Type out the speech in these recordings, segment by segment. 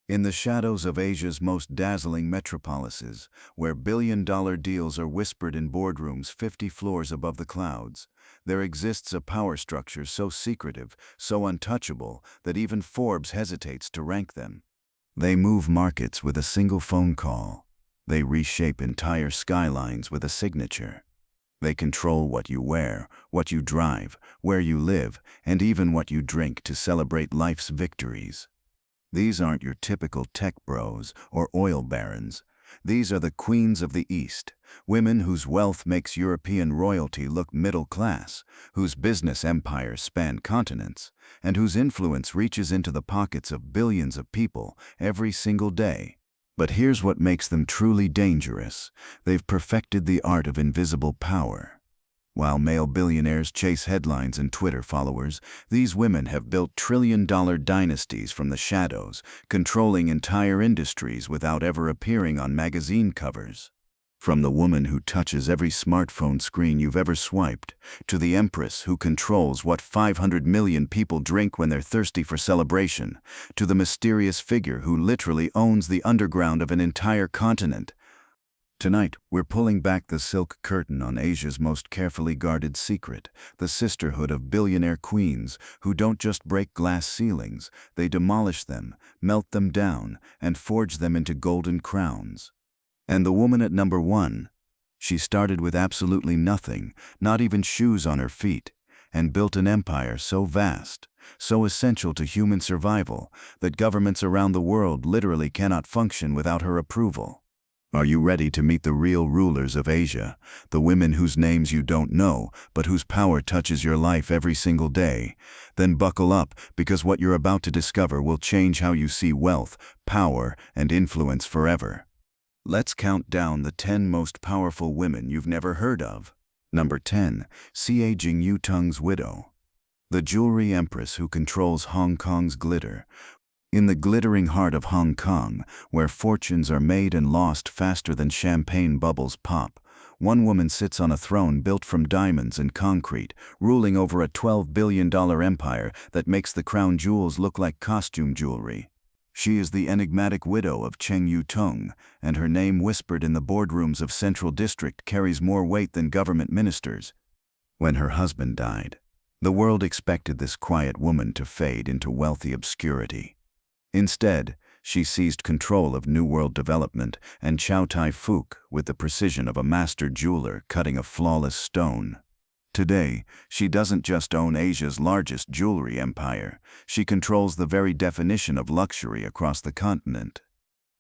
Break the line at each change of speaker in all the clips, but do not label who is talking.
In the shadows of Asia's most dazzling metropolises, where billion-dollar deals are whispered in boardrooms 50 floors above the clouds, there exists a power structure so secretive, so untouchable, that even Forbes hesitates to rank them. They move markets with a single phone call. They reshape entire skylines with a signature. They control what you wear, what you drive, where you live, and even what you drink to celebrate life's victories. These aren't your typical tech bros or oil barons. These are the queens of the East, women whose wealth makes European royalty look middle class, whose business empires span continents, and whose influence reaches into the pockets of billions of people every single day. But here's what makes them truly dangerous. They've perfected the art of invisible power. While male billionaires chase headlines and Twitter followers, these women have built trillion-dollar dynasties from the shadows, controlling entire industries without ever appearing on magazine covers. From the woman who touches every smartphone screen you've ever swiped, to the empress who controls what 500 million people drink when they're thirsty for celebration, to the mysterious figure who literally owns the underground of an entire continent. Tonight, we're pulling back the silk curtain on Asia's most carefully guarded secret, the sisterhood of billionaire queens who don't just break glass ceilings, they demolish them, melt them down, and forge them into golden crowns. And the woman at number one, she started with absolutely nothing, not even shoes on her feet, and built an empire so vast, so essential to human survival, that governments around the world literally cannot function without her approval. Are you ready to meet the real rulers of Asia, the women whose names you don't know, but whose power touches your life every single day? Then buckle up, because what you're about to discover will change how you see wealth, power, and influence forever. Let's count down the 10 most powerful women you've never heard of. Number 10, Xie Jingyutung's widow. The jewelry empress who controls Hong Kong's glitter. In the glittering heart of Hong Kong, where fortunes are made and lost faster than champagne bubbles pop, one woman sits on a throne built from diamonds and concrete, ruling over a $12 billion empire that makes the crown jewels look like costume jewelry. She is the enigmatic widow of Cheng Yutung, and her name whispered in the boardrooms of Central District carries more weight than government ministers. When her husband died, the world expected this quiet woman to fade into wealthy obscurity. Instead, she seized control of New World development and Chow Tai Fook with the precision of a master jeweler cutting a flawless stone. Today, she doesn't just own Asia's largest jewelry empire, she controls the very definition of luxury across the continent.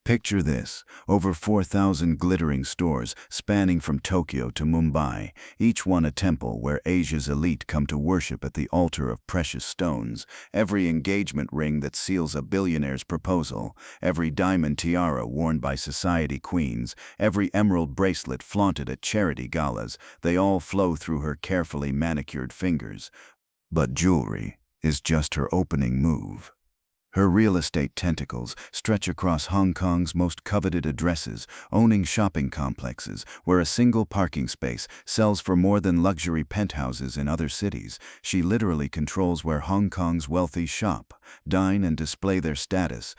Picture this, over 4,000 glittering stores spanning from Tokyo to Mumbai, each one a temple where Asia's elite come to worship at the altar of precious stones, every engagement ring that seals a billionaire's proposal, every diamond tiara worn by society queens, every emerald bracelet flaunted at charity galas, they all flow through her carefully manicured fingers. But jewelry is just her opening move. Her real estate tentacles stretch across Hong Kong's most coveted addresses, owning shopping complexes where a single parking space sells for more than luxury penthouses in other cities. She literally controls where Hong Kong's wealthy shop, dine, and display their status.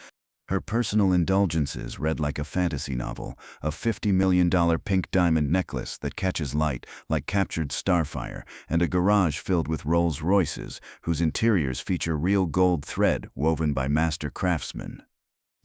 Her personal indulgences read like a fantasy novel, a $50 million pink diamond necklace that catches light like captured starfire, and a garage filled with Rolls Royces whose interiors feature real gold thread woven by master craftsmen.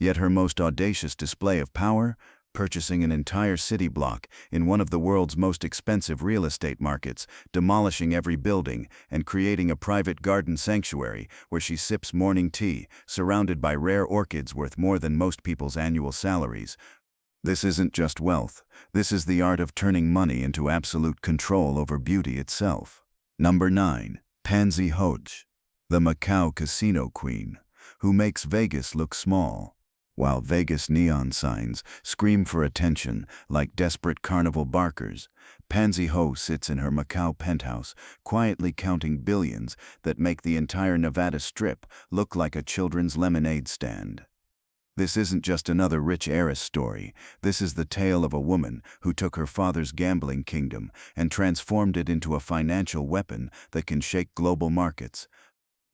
Yet her most audacious display of power? Purchasing an entire city block in one of the world's most expensive real estate markets, demolishing every building, and creating a private garden sanctuary where she sips morning tea, surrounded by rare orchids worth more than most people's annual salaries. This isn't just wealth, this is the art of turning money into absolute control over beauty itself. Number 9, Pansy Hodge, the Macau casino queen, who makes Vegas look small. While Vegas neon signs scream for attention like desperate carnival barkers, Pansy Ho sits in her Macau penthouse, quietly counting billions that make the entire Nevada Strip look like a children's lemonade stand. This isn't just another rich heiress story. This is the tale of a woman who took her father's gambling kingdom and transformed it into a financial weapon that can shake global markets.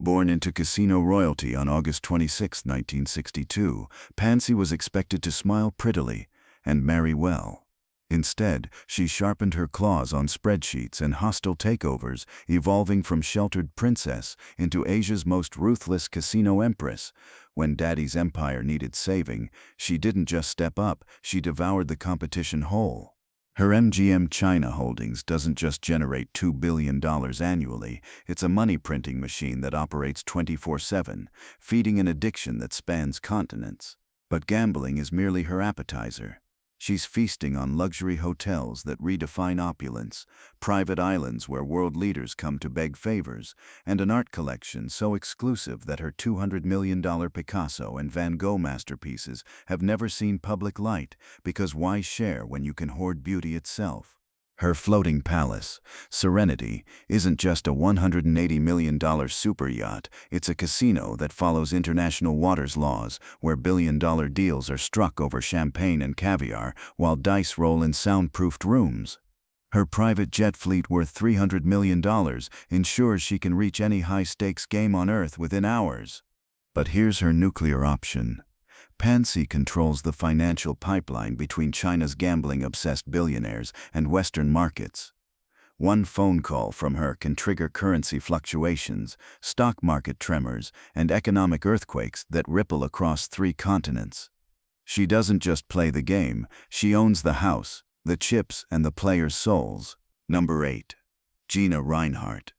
Born into casino royalty on August 26, 1962, Pansy was expected to smile prettily and marry well. Instead, she sharpened her claws on spreadsheets and hostile takeovers, evolving from sheltered princess into Asia's most ruthless casino empress. When Daddy's empire needed saving, she didn't just step up, she devoured the competition whole. Her MGM China holdings doesn't just generate $2 billion annually, it's a money-printing machine that operates 24/7, feeding an addiction that spans continents. But gambling is merely her appetizer. She's feasting on luxury hotels that redefine opulence, private islands where world leaders come to beg favors, and an art collection so exclusive that her $200 million Picasso and Van Gogh masterpieces have never seen public light, because why share when you can hoard beauty itself? Her floating palace, Serenity, isn't just a $180 million super yacht, it's a casino that follows international waters laws, where billion-dollar deals are struck over champagne and caviar, while dice roll in soundproofed rooms. Her private jet fleet worth $300 million ensures she can reach any high-stakes game on Earth within hours. But here's her nuclear option. Pansy controls the financial pipeline between China's gambling-obsessed billionaires and Western markets. One phone call from her can trigger currency fluctuations, stock market tremors, and economic earthquakes that ripple across 3 continents. She doesn't just play the game, she owns the house, the chips, and the players' souls. Number 8. Gina Rinehart,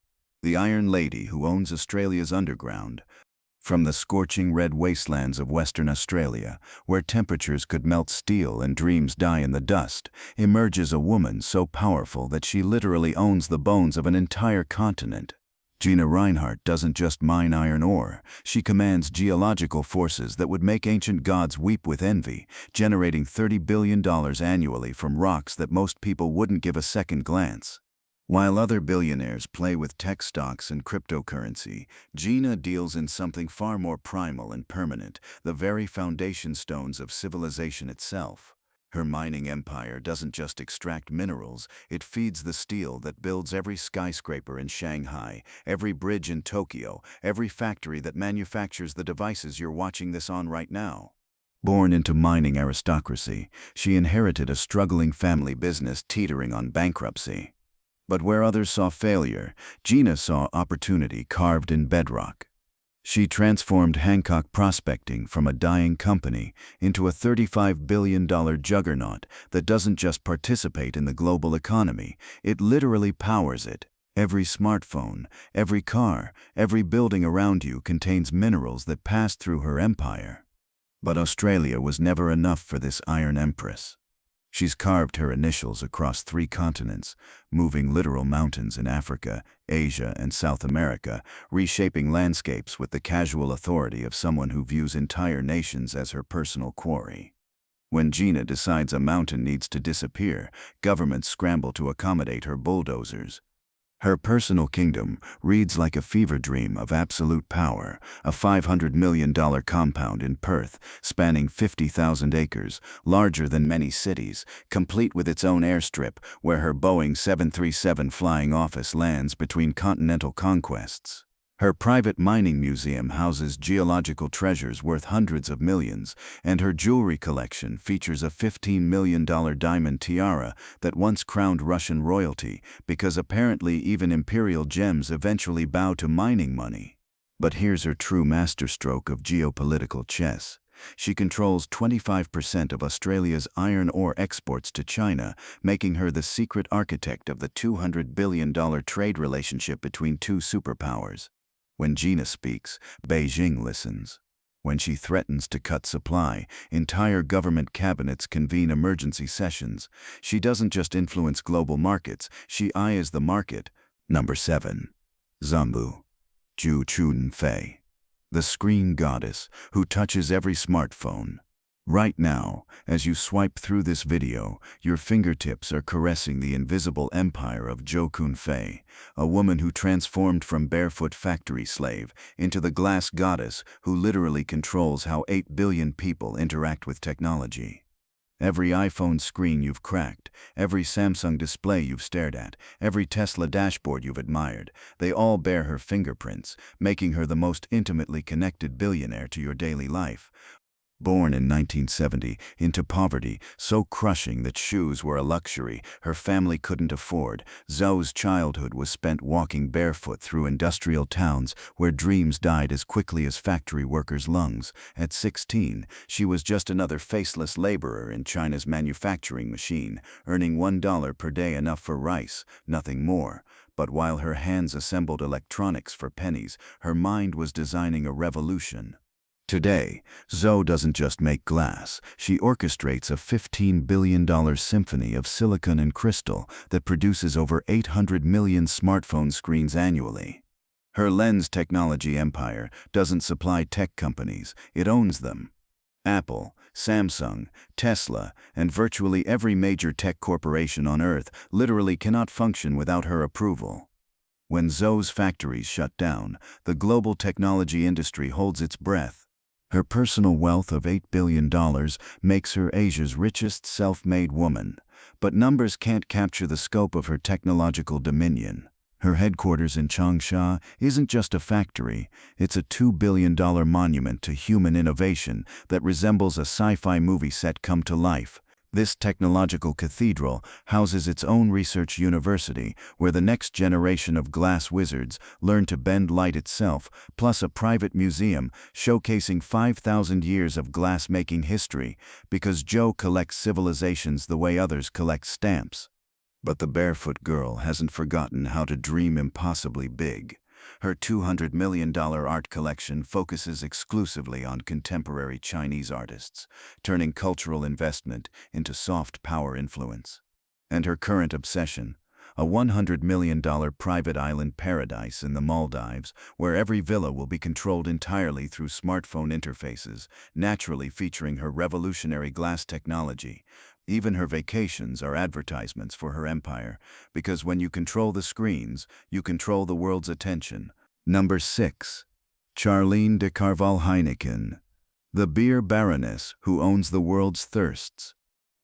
the Iron Lady who owns Australia's underground. From the scorching red wastelands of Western Australia, where temperatures could melt steel and dreams die in the dust, emerges a woman so powerful that she literally owns the bones of an entire continent. Gina Rinehart doesn't just mine iron ore, she commands geological forces that would make ancient gods weep with envy, generating $30 billion annually from rocks that most people wouldn't give a second glance. While other billionaires play with tech stocks and cryptocurrency, Gina deals in something far more primal and permanent, the very foundation stones of civilization itself. Her mining empire doesn't just extract minerals, it feeds the steel that builds every skyscraper in Shanghai, every bridge in Tokyo, every factory that manufactures the devices you're watching this on right now. Born into mining aristocracy, she inherited a struggling family business teetering on bankruptcy. But where others saw failure, Gina saw opportunity carved in bedrock. She transformed Hancock Prospecting from a dying company into a $35 billion juggernaut that doesn't just participate in the global economy, it literally powers it. Every smartphone, every car, every building around you contains minerals that passed through her empire. But Australia was never enough for this Iron Empress. She's carved her initials across 3 continents, moving literal mountains in Africa, Asia, and South America, reshaping landscapes with the casual authority of someone who views entire nations as her personal quarry. When Gina decides a mountain needs to disappear, governments scramble to accommodate her bulldozers. Her personal kingdom reads like a fever dream of absolute power, a $500 million compound in Perth, spanning 50,000 acres, larger than many cities, complete with its own airstrip, where her Boeing 737 flying office lands between continental conquests. Her private mining museum houses geological treasures worth hundreds of millions, and her jewelry collection features a $15 million diamond tiara that once crowned Russian royalty, because apparently even imperial gems eventually bow to mining money. But here's her true masterstroke of geopolitical chess. She controls 25% of Australia's iron ore exports to China, making her the secret architect of the $200 billion trade relationship between 2 superpowers. When Gina speaks, Beijing listens. When she threatens to cut supply, entire government cabinets convene emergency sessions. She doesn't just influence global markets, she eyes the market. Number 7. Zhangbu, Zhu Chunfei, the screen goddess who touches every smartphone. Right now, as you swipe through this video, your fingertips are caressing the invisible empire of Zhou Cunfei, a woman who transformed from barefoot factory slave into the glass goddess who literally controls how 8 billion people interact with technology. Every iPhone screen you've cracked, every Samsung display you've stared at, every Tesla dashboard you've admired, they all bear her fingerprints, making her the most intimately connected billionaire to your daily life. Born in 1970 into poverty so crushing that shoes were a luxury her family couldn't afford, Zou's childhood was spent walking barefoot through industrial towns where dreams died as quickly as factory workers' lungs. At 16, she was just another faceless laborer in China's manufacturing machine, earning $1 per day, enough for rice, nothing more. But while her hands assembled electronics for pennies, her mind was designing a revolution. Today, Zhou doesn't just make glass, she orchestrates a $15 billion symphony of silicon and crystal that produces over 800 million smartphone screens annually. Her lens technology empire doesn't supply tech companies, it owns them. Apple, Samsung, Tesla, and virtually every major tech corporation on Earth literally cannot function without her approval. When Zhou's factories shut down, the global technology industry holds its breath. Her personal wealth of $8 billion makes her Asia's richest self-made woman, but numbers can't capture the scope of her technological dominion. Her headquarters in Changsha isn't just a factory, it's a $2 billion monument to human innovation that resembles a sci-fi movie set come to life. This technological cathedral houses its own research university where the next generation of glass wizards learn to bend light itself, plus a private museum showcasing 5,000 years of glass-making history, because Zhou collects civilizations the way others collect stamps. But the barefoot girl hasn't forgotten how to dream impossibly big. Her $200 million art collection focuses exclusively on contemporary Chinese artists, turning cultural investment into soft power influence. And her current obsession, a $100 million private island paradise in the Maldives, where every villa will be controlled entirely through smartphone interfaces, naturally featuring her revolutionary glass technology. Even her vacations are advertisements for her empire, because when you control the screens, you control the world's attention. Number 6. Charlene de Carvalho Heineken, the beer baroness who owns the world's thirsts.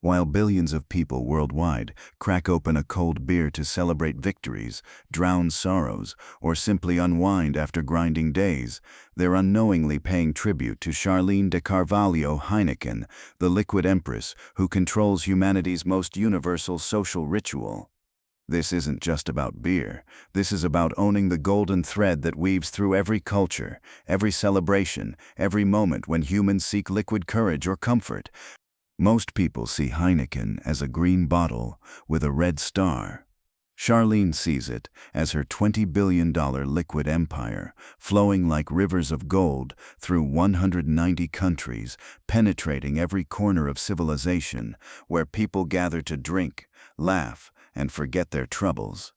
While billions of people worldwide crack open a cold beer to celebrate victories, drown sorrows, or simply unwind after grinding days, they're unknowingly paying tribute to Charlene de Carvalho Heineken, the liquid empress who controls humanity's most universal social ritual. This isn't just about beer. This is about owning the golden thread that weaves through every culture, every celebration, every moment when humans seek liquid courage or comfort. Most people see Heineken as a green bottle with a red star. Charlene sees it as her $20 billion liquid empire, flowing like rivers of gold through 190 countries, penetrating every corner of civilization, where people gather to drink, laugh, and forget their troubles.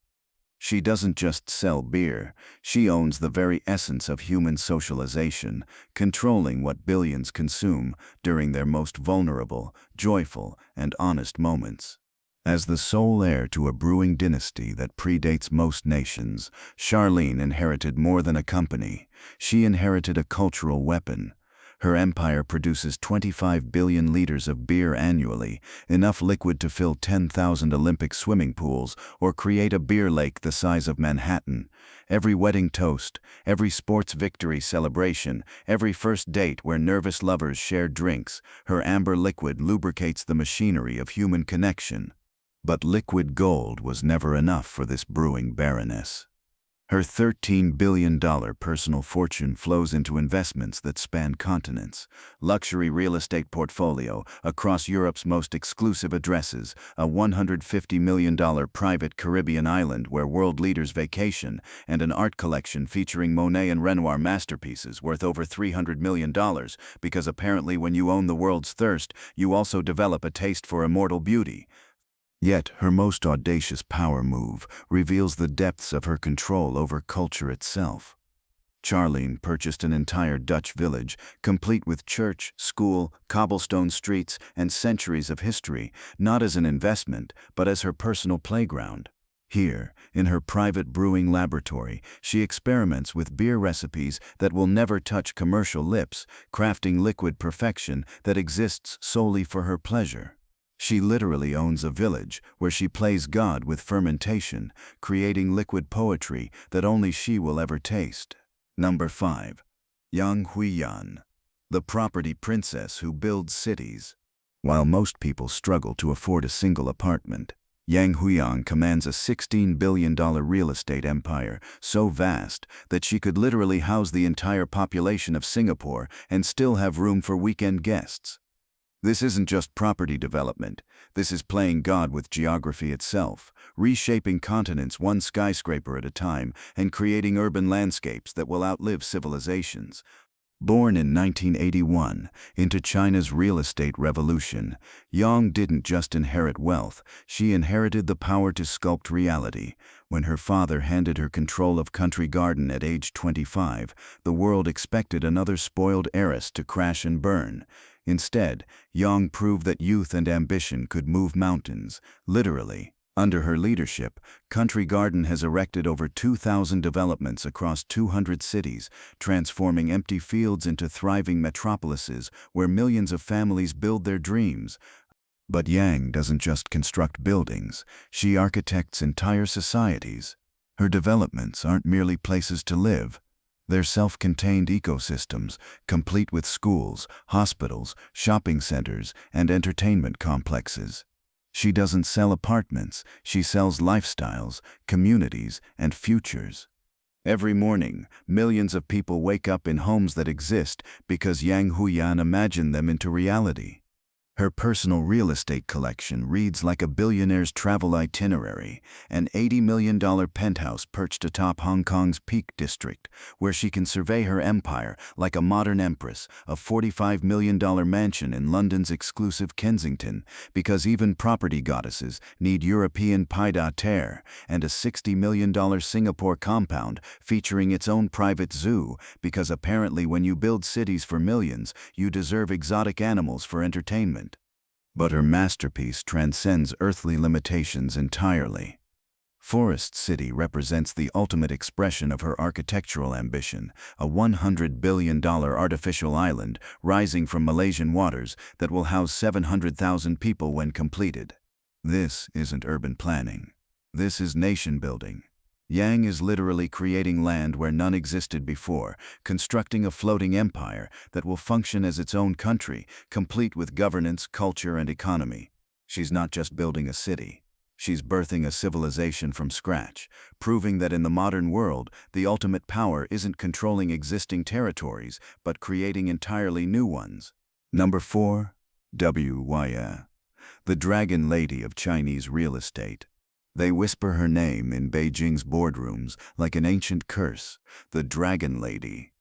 She doesn't just sell beer, she owns the very essence of human socialization, controlling what billions consume during their most vulnerable, joyful, and honest moments. As the sole heir to a brewing dynasty that predates most nations, Charlene inherited more than a company. She inherited a cultural weapon. Her empire produces 25 billion liters of beer annually, enough liquid to fill 10,000 Olympic swimming pools or create a beer lake the size of Manhattan. Every wedding toast, every sports victory celebration, every first date where nervous lovers share drinks, her amber liquid lubricates the machinery of human connection. But liquid gold was never enough for this brewing baroness. Her $13 billion personal fortune flows into investments that span continents, luxury real estate portfolio across Europe's most exclusive addresses, a $150 million private Caribbean island where world leaders vacation, and an art collection featuring Monet and Renoir masterpieces worth over $300 million, because apparently when you own the world's thirst, you also develop a taste for immortal beauty. Yet her most audacious power move reveals the depths of her control over culture itself. Charlene purchased an entire Dutch village, complete with church, school, cobblestone streets, and centuries of history, not as an investment, but as her personal playground. Here, in her private brewing laboratory, she experiments with beer recipes that will never touch commercial lips, crafting liquid perfection that exists solely for her pleasure. She literally owns a village where she plays God with fermentation, creating liquid poetry that only she will ever taste. Number 5. Yang Huiyan, the property princess who builds cities. While most people struggle to afford a single apartment, Yang Huiyan commands a $16 billion real estate empire so vast that she could literally house the entire population of Singapore and still have room for weekend guests. This isn't just property development. This is playing God with geography itself, reshaping continents one skyscraper at a time and creating urban landscapes that will outlive civilizations. Born in 1981 into China's real estate revolution, Yang didn't just inherit wealth, she inherited the power to sculpt reality. When her father handed her control of Country Garden at age 25, the world expected another spoiled heiress to crash and burn. Instead, Yang proved that youth and ambition could move mountains, literally. Under her leadership, Country Garden has erected over 2,000 developments across 200 cities, transforming empty fields into thriving metropolises where millions of families build their dreams. But Yang doesn't just construct buildings, she architects entire societies. Her developments aren't merely places to live. They're self-contained ecosystems, complete with schools, hospitals, shopping centers, and entertainment complexes. She doesn't sell apartments, she sells lifestyles, communities, and futures. Every morning, millions of people wake up in homes that exist because Yang Huiyan imagined them into reality. Her personal real estate collection reads like a billionaire's travel itinerary, an $80 million penthouse perched atop Hong Kong's Peak District, where she can survey her empire like a modern empress, a $45 million mansion in London's exclusive Kensington, because even property goddesses need European pied-à-terre, and a $60 million Singapore compound featuring its own private zoo, because apparently when you build cities for millions, you deserve exotic animals for entertainment. But her masterpiece transcends earthly limitations entirely. Forest City represents the ultimate expression of her architectural ambition, a $100 billion artificial island rising from Malaysian waters that will house 700,000 people when completed. This isn't urban planning. This is nation building. Yang is literally creating land where none existed before, constructing a floating empire that will function as its own country, complete with governance, culture, and economy. She's not just building a city. She's birthing a civilization from scratch, proving that in the modern world, the ultimate power isn't controlling existing territories, but creating entirely new ones. Number 4. Wya, the Dragon Lady of Chinese real estate. They whisper her name in Beijing's boardrooms like an ancient curse, the Dragon Lady.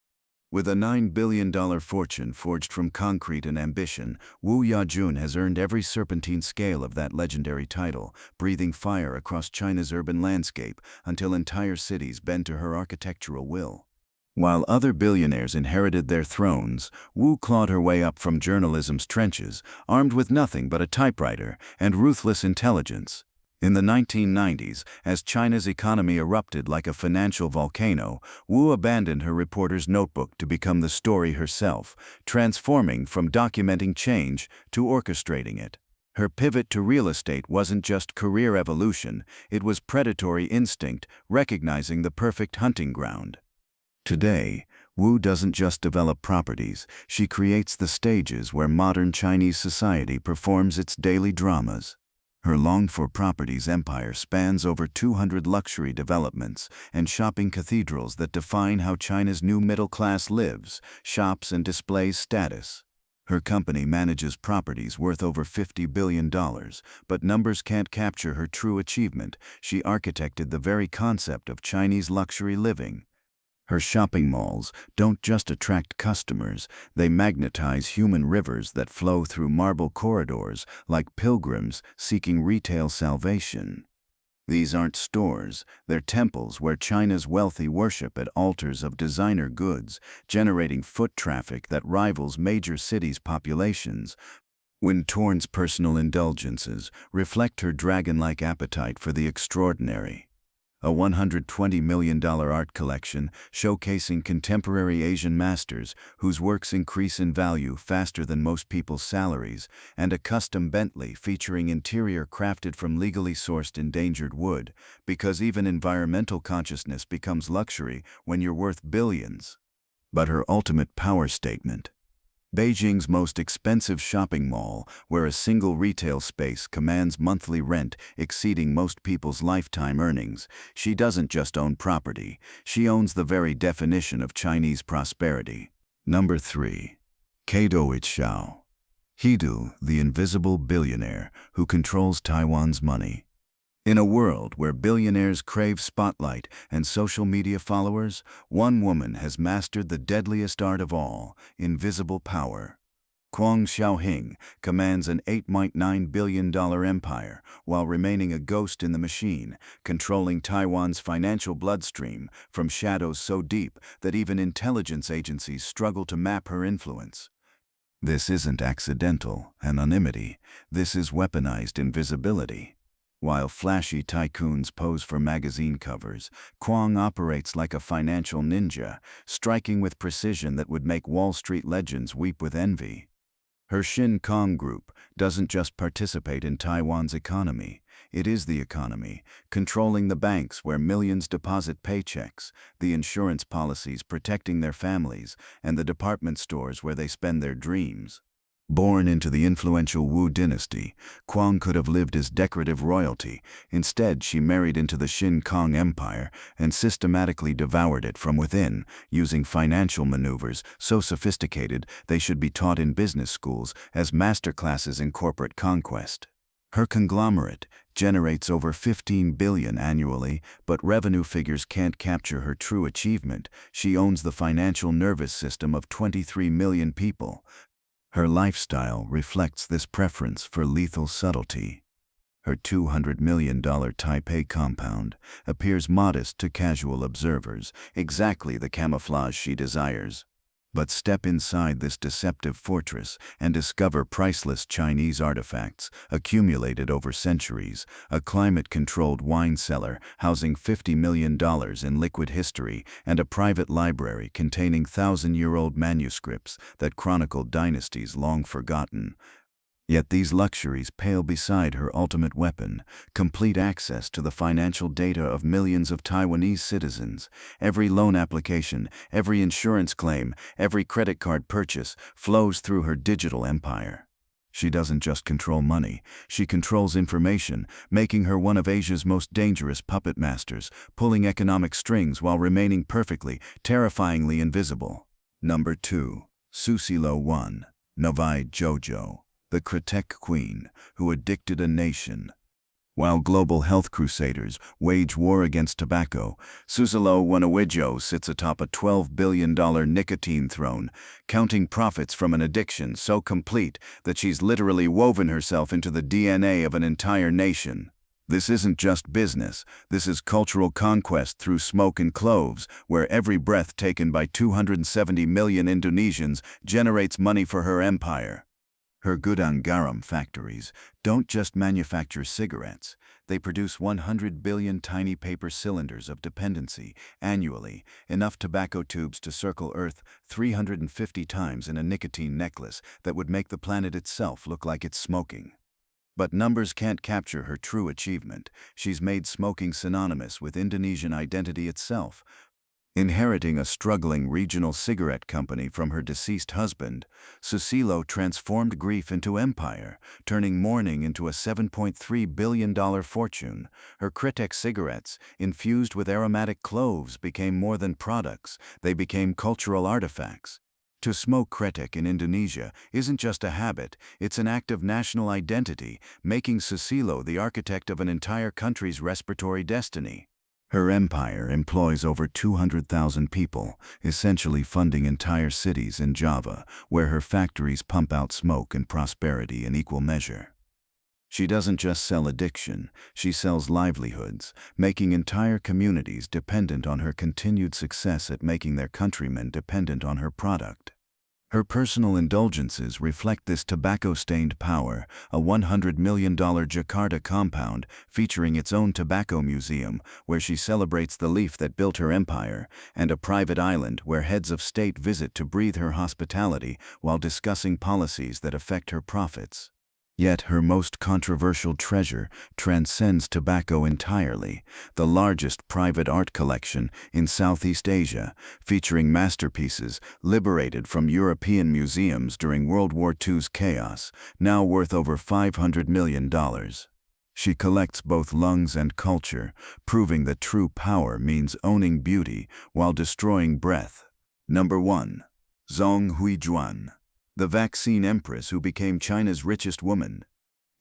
With a $9 billion fortune forged from concrete and ambition, Wu Yajun has earned every serpentine scale of that legendary title, breathing fire across China's urban landscape until entire cities bend to her architectural will. While other billionaires inherited their thrones, Wu clawed her way up from journalism's trenches, armed with nothing but a typewriter and ruthless intelligence. In the 1990s, as China's economy erupted like a financial volcano, Wu abandoned her reporter's notebook to become the story herself, transforming from documenting change to orchestrating it. Her pivot to real estate wasn't just career evolution, it was predatory instinct, recognizing the perfect hunting ground. Today, Wu doesn't just develop properties, she creates the stages where modern Chinese society performs its daily dramas. Her longed-for-properties empire spans over 200 luxury developments and shopping cathedrals that define how China's new middle class lives, shops, and displays status. Her company manages properties worth over $50 billion, but numbers can't capture her true achievement. She architected the very concept of Chinese luxury living. Her shopping malls don't just attract customers, they magnetize human rivers that flow through marble corridors like pilgrims seeking retail salvation. These aren't stores, they're temples where China's wealthy worship at altars of designer goods, generating foot traffic that rivals major cities' populations. Wintourn's personal indulgences reflect her dragon-like appetite for the extraordinary. a $120 million art collection showcasing contemporary Asian masters whose works increase in value faster than most people's salaries, and a custom Bentley featuring interior crafted from legally sourced endangered wood, because even environmental consciousness becomes luxury when you're worth billions. But her ultimate power statement: Beijing's most expensive shopping mall, where a single retail space commands monthly rent exceeding most people's lifetime earnings. She doesn't just own property, she owns the very definition of Chinese prosperity. Number 3. Kado Xiao. Hedu, the invisible billionaire who controls Taiwan's money. In a world where billionaires crave spotlight and social media followers, one woman has mastered the deadliest art of all: invisible power. Guang Xiaohing commands an $8.9 billion empire while remaining a ghost in the machine, controlling Taiwan's financial bloodstream from shadows so deep that even intelligence agencies struggle to map her influence. This isn't accidental anonymity, this is weaponized invisibility. While flashy tycoons pose for magazine covers, Guang operates like a financial ninja, striking with precision that would make Wall Street legends weep with envy. Her Shin Kong Group doesn't just participate in Taiwan's economy, it is the economy, controlling the banks where millions deposit paychecks, the insurance policies protecting their families, and the department stores where they spend their dreams. Born into the influential Wu dynasty, Guang could have lived as decorative royalty. Instead, she married into the Shin Kong Empire and systematically devoured it from within, using financial maneuvers so sophisticated they should be taught in business schools as masterclasses in corporate conquest. Her conglomerate generates over $15 billion annually, but revenue figures can't capture her true achievement. She owns the financial nervous system of 23 million people. Her lifestyle reflects this preference for lethal subtlety. Her $200 million Taipei compound appears modest to casual observers, exactly the camouflage she desires. But step inside this deceptive fortress and discover priceless Chinese artifacts accumulated over centuries, a climate-controlled wine cellar housing $50 million in liquid history, and a private library containing thousand-year-old manuscripts that chronicle dynasties long forgotten. Yet these luxuries pale beside her ultimate weapon: complete access to the financial data of millions of Taiwanese citizens. Every loan application, every insurance claim, every credit card purchase flows through her digital empire. She doesn't just control money, she controls information, making her one of Asia's most dangerous puppet masters, pulling economic strings while remaining perfectly, terrifyingly invisible. Number 2. Susilo 1. Novai Jojo, the Kritek Queen who addicted a nation. While global health crusaders wage war against tobacco, Susilo Wanawijo sits atop a $12 billion nicotine throne, counting profits from an addiction so complete that she's literally woven herself into the DNA of an entire nation. This isn't just business, this is cultural conquest through smoke and cloves, where every breath taken by 270 million Indonesians generates money for her empire. Her Gudang Garam factories don't just manufacture cigarettes, they produce 100 billion tiny paper cylinders of dependency annually, enough tobacco tubes to circle Earth 350 times in a nicotine necklace that would make the planet itself look like it's smoking. But numbers can't capture her true achievement. She's made smoking synonymous with Indonesian identity itself. Inheriting a struggling regional cigarette company from her deceased husband, Susilo transformed grief into empire, turning mourning into a $7.3 billion fortune. Her Kritek cigarettes, infused with aromatic cloves, became more than products, they became cultural artifacts. To smoke Kritek in Indonesia isn't just a habit, it's an act of national identity, making Susilo the architect of an entire country's respiratory destiny. Her empire employs over 200,000 people, essentially funding entire cities in Java, where her factories pump out smoke and prosperity in equal measure. She doesn't just sell addiction, she sells livelihoods, making entire communities dependent on her continued success at making their countrymen dependent on her product. Her personal indulgences reflect this tobacco-stained power, a $100 million Jakarta compound featuring its own tobacco museum where she celebrates the leaf that built her empire, and a private island where heads of state visit to breathe her hospitality while discussing policies that affect her profits. Yet her most controversial treasure transcends tobacco entirely, the largest private art collection in Southeast Asia, featuring masterpieces liberated from European museums during World War II's chaos, now worth over $500 million. She collects both lungs and culture, proving that true power means owning beauty while destroying breath. Number 1. Zhong Huijuan, the vaccine empress who became China's richest woman.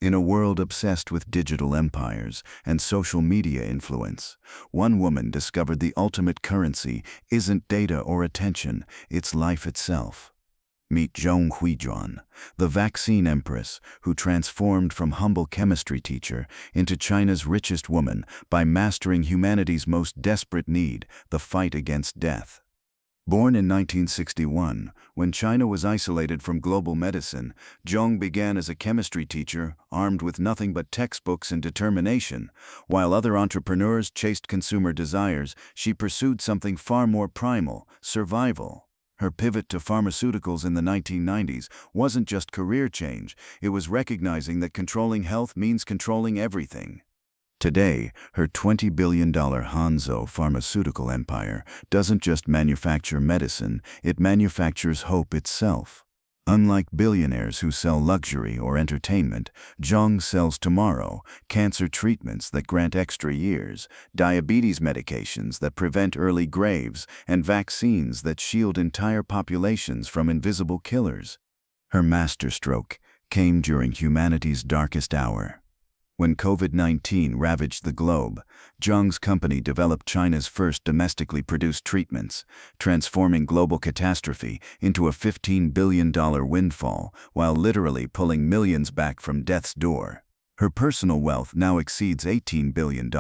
In a world obsessed with digital empires and social media influence, one woman discovered the ultimate currency isn't data or attention, it's life itself. Meet Zhong Huijuan, the vaccine empress who transformed from humble chemistry teacher into China's richest woman by mastering humanity's most desperate need, the fight against death. Born in 1961, when China was isolated from global medicine, Zhong began as a chemistry teacher, armed with nothing but textbooks and determination. While other entrepreneurs chased consumer desires, she pursued something far more primal: survival. Her pivot to pharmaceuticals in the 1990s wasn't just career change, it was recognizing that controlling health means controlling everything. Today, her $20 billion Hanzhou pharmaceutical empire doesn't just manufacture medicine, it manufactures hope itself. Unlike billionaires who sell luxury or entertainment, Zhong sells tomorrow: cancer treatments that grant extra years, diabetes medications that prevent early graves, and vaccines that shield entire populations from invisible killers. Her masterstroke came during humanity's darkest hour. When COVID-19 ravaged the globe, Zhong's company developed China's first domestically produced treatments, transforming global catastrophe into a $15 billion windfall while literally pulling millions back from death's door. Her personal wealth now exceeds $18 billion,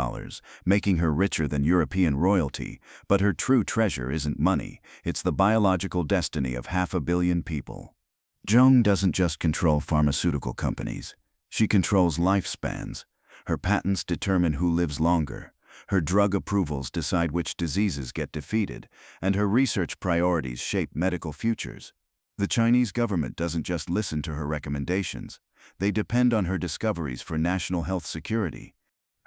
making her richer than European royalty, but her true treasure isn't money, it's the biological destiny of 500 million people. Zhong doesn't just control pharmaceutical companies. She controls lifespans. Her patents determine who lives longer. Her drug approvals decide which diseases get defeated, and her research priorities shape medical futures. The Chinese government doesn't just listen to her recommendations. They depend on her discoveries for national health security.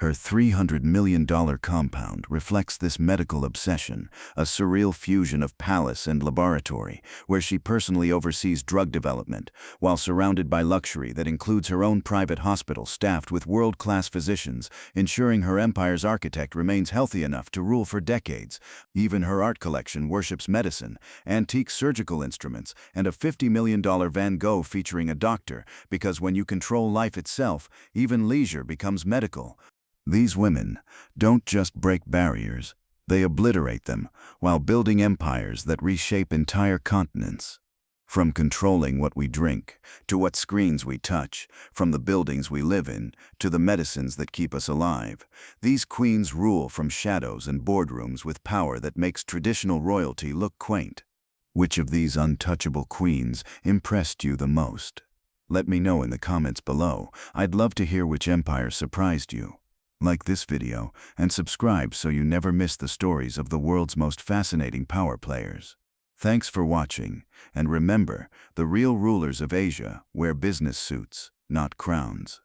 Her $300 million compound reflects this medical obsession, a surreal fusion of palace and laboratory, where she personally oversees drug development, while surrounded by luxury that includes her own private hospital staffed with world-class physicians, ensuring her empire's architect remains healthy enough to rule for decades. Even her art collection worships medicine, antique surgical instruments, and a $50 million Van Gogh featuring a doctor, because when you control life itself, even leisure becomes medical. These women don't just break barriers, they obliterate them, while building empires that reshape entire continents. From controlling what we drink, to what screens we touch, from the buildings we live in, to the medicines that keep us alive, these queens rule from shadows and boardrooms with power that makes traditional royalty look quaint. Which of these untouchable queens impressed you the most? Let me know in the comments below. I'd love to hear which empire surprised you. Like this video and subscribe so you never miss the stories of the world's most fascinating power players. Thanks for watching, and remember, the real rulers of Asia wear business suits, not crowns.